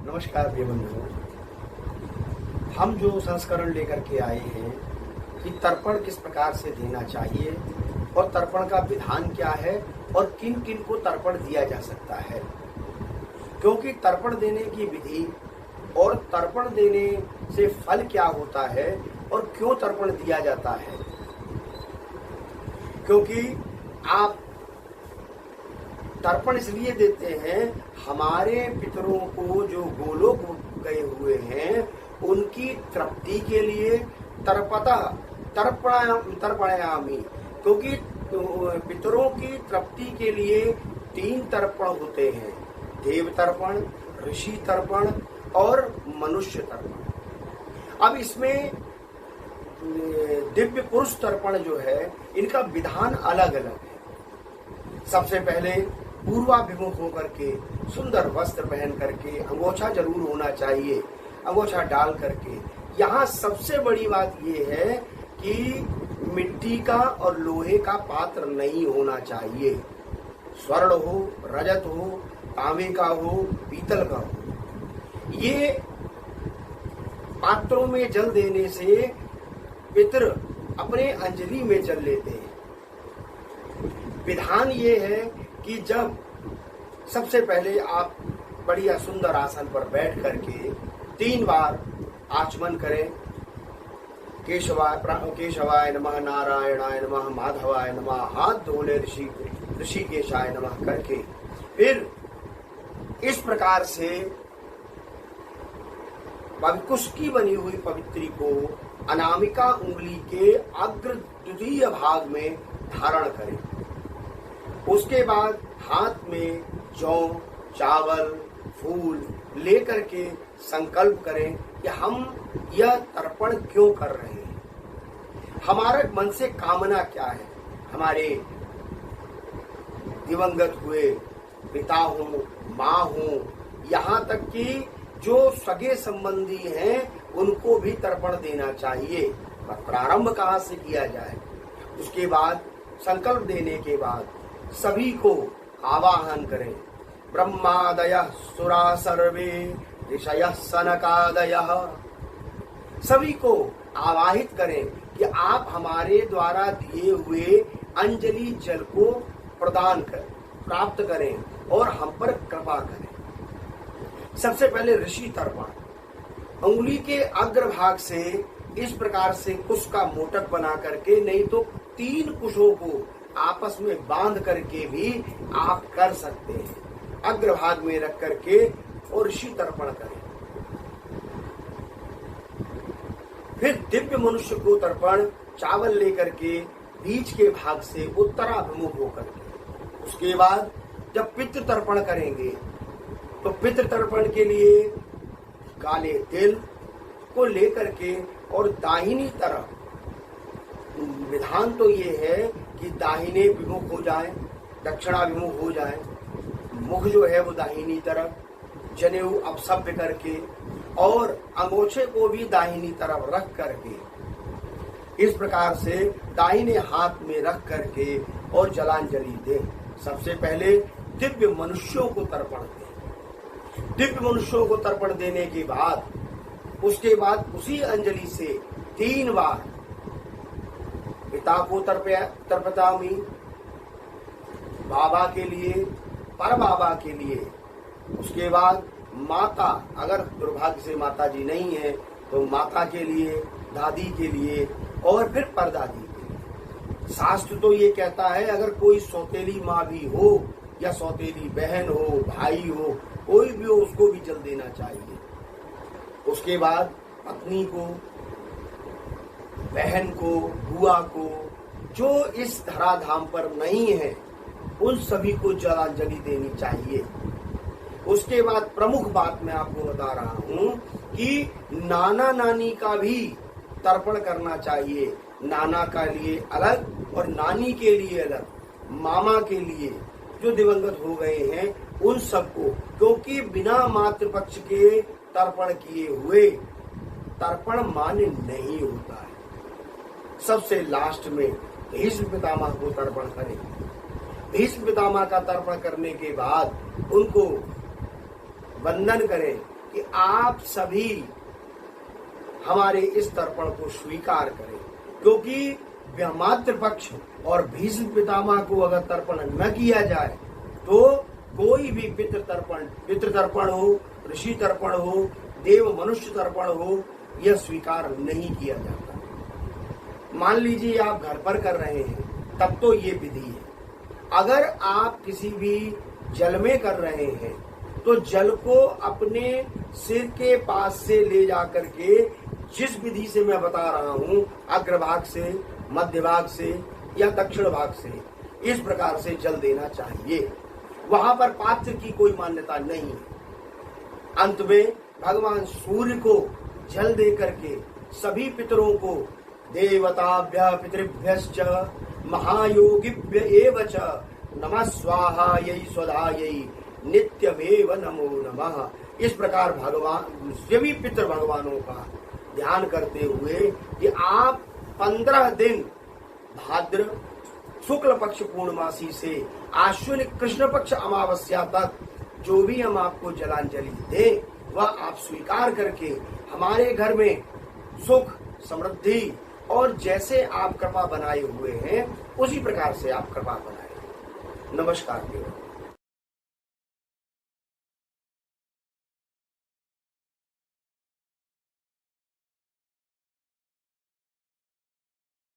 नमस्कार प्रिय बंधुओं, हम जो संस्करण लेकर के आए हैं कि तर्पण किस प्रकार से देना चाहिए और तर्पण का विधान क्या है और किन किन को तर्पण दिया जा सकता है। क्योंकि तर्पण देने की विधि और तर्पण देने से फल क्या होता है और क्यों तर्पण दिया जाता है। क्योंकि आप तर्पण इसलिए देते हैं, हमारे पितरों को जो गोलोक गए हुए हैं उनकी तृप्ति के लिए तर्पणायामी। क्योंकि पितरों की तृप्ति के लिए 3 तर्पण होते हैं, देव तर्पण, ऋषि तर्पण और मनुष्य तर्पण। अब इसमें दिव्य पुरुष तर्पण जो है इनका विधान अलग अलग है। सबसे पहले पूर्वाभिमुख होकर के सुंदर वस्त्र पहन करके, अंगोछा जरूर होना चाहिए, अंगोछा डाल करके। यहाँ सबसे बड़ी बात ये है कि मिट्टी का और लोहे का पात्र नहीं होना चाहिए। स्वर्ण हो, रजत हो, तांबे का हो, पीतल का हो। ये पात्रों में जल देने से पितर अपने अंजलि में जल लेते हैं। विधान ये है कि जब सबसे पहले आप बढ़िया सुंदर आसन पर बैठ करके 3 बार आचमन करें। केशवाय नमः, नारायणाय नमः, माधवाय नमः, हाथ धोले ऋषिकेशाय नमः करके फिर इस प्रकार से कुश की बनी हुई पवित्री को अनामिका उंगली के अग्र द्वितीय भाग में धारण करें। उसके बाद हाथ में जौ, चावल, फूल लेकर के संकल्प करें कि हम यह तर्पण क्यों कर रहे हैं, हमारे मन से कामना क्या है। हमारे दिवंगत हुए पिता हो, माँ हो, यहाँ तक कि जो सगे संबंधी हैं उनको भी तर्पण देना चाहिए। पर प्रारंभ कहाँ से किया जाए। उसके बाद संकल्प देने के बाद सभी को आवाहन करें। ब्रह्मादयः सुरा सर्वे ऋषयः सनकादयः। सभी को आवाहित करें कि आप हमारे द्वारा दिए हुए अंजलि जल को प्राप्त करें और हम पर कृपा करें। सबसे पहले ऋषि तर्पण। अंगुली के अग्रभाग से इस प्रकार से कुश का मोटक बना करके, नहीं तो 3 कुशों को आपस में बांध करके भी आप कर सकते हैं। अग्रभाग में रख करके और ऋषि तर्पण करें। फिर दिव्य मनुष्य को तर्पण चावल लेकर के बीच के भाग से उत्तराभिमुख होकर के। उसके बाद जब पितृ तर्पण करेंगे तो पितृ तर्पण के लिए काले तिल को लेकर के और दाहिनी तरफ, विधान तो ये है कि दाहिने विमुख हो जाए, दक्षिणाभिमुख हो जाए। मुख जो है वो दाहिनी तरफ, जनेऊ अपसभ्य करके और अंगोछे को भी दाहिनी तरफ रख करके इस प्रकार से दाहिने हाथ में रख करके और जलांजलि दें। सबसे पहले दिव्य मनुष्यों को तर्पण दें। दिव्य मनुष्यों को तर्पण देने के बाद उसके बाद उसी अंजलि से 3 बार पिता को तर्पयामि, बाबा के लिए, पर बाबा के लिए। उसके बाद माता, अगर दुर्भाग्य से माता जी नहीं है तो माता के लिए, दादी के लिए और फिर परदादी के लिए। शास्त्र तो ये कहता है अगर कोई सौतेली माँ भी हो या सौतेली बहन हो, भाई हो, कोई भी हो, उसको भी जल देना चाहिए। उसके बाद पत्नी को, बहन को, बुआ को, जो इस धराधाम पर नहीं है उन सभी को जलांजलि देनी चाहिए। उसके बाद प्रमुख बात मैं आपको बता रहा हूं कि नाना नानी का भी तर्पण करना चाहिए। नाना का लिए अलग और नानी के लिए अलग, मामा के लिए जो दिवंगत हो गए हैं उन सबको, क्योंकि बिना मातृपक्ष के तर्पण किए हुए तर्पण मान्य नहीं होता है। सबसे लास्ट में भीष्म पितामह को तर्पण करें। भीष्म पितामह का तर्पण करने के बाद उनको वंदन करें कि आप सभी हमारे इस तर्पण को स्वीकार करें, क्योंकि ब्रह्मात्र पक्ष और भीष्म पितामह को अगर तर्पण न किया जाए तो कोई भी पितृ तर्पण हो, ऋषि तर्पण हो, देव मनुष्य तर्पण हो, यह स्वीकार नहीं किया जाता। मान लीजिए आप घर पर कर रहे हैं, तब तो ये विधि है। अगर आप किसी भी जल में कर रहे हैं तो जल को अपने सिर के पास से ले जाकर के, जिस विधि से मैं बता रहा हूं, अग्रभाग से, मध्य भाग से या दक्षिण भाग से, इस प्रकार से जल देना चाहिए। वहां पर पात्र की कोई मान्यता नहीं है। अंत में भगवान सूर्य को जल दे करके सभी पितरों को देवताभ्य पितृभ्यश्च महायोगिभ्य एव च नमः स्वाहायै स्वधायै नित्यमेव नमो नमः, इस प्रकार भगवान सभी पितृ भगवानों का ध्यान करते हुए कि आप 15 दिन भाद्र शुक्ल पक्ष पूर्णमासी से आश्विन कृष्ण पक्ष अमावस्या तक जो भी हम आपको जलांजलि दें वह आप स्वीकार करके हमारे घर में सुख समृद्धि और जैसे आप कृपा बनाए हुए हैं उसी प्रकार से आप कृपा बनाए। नमस्कार केवल।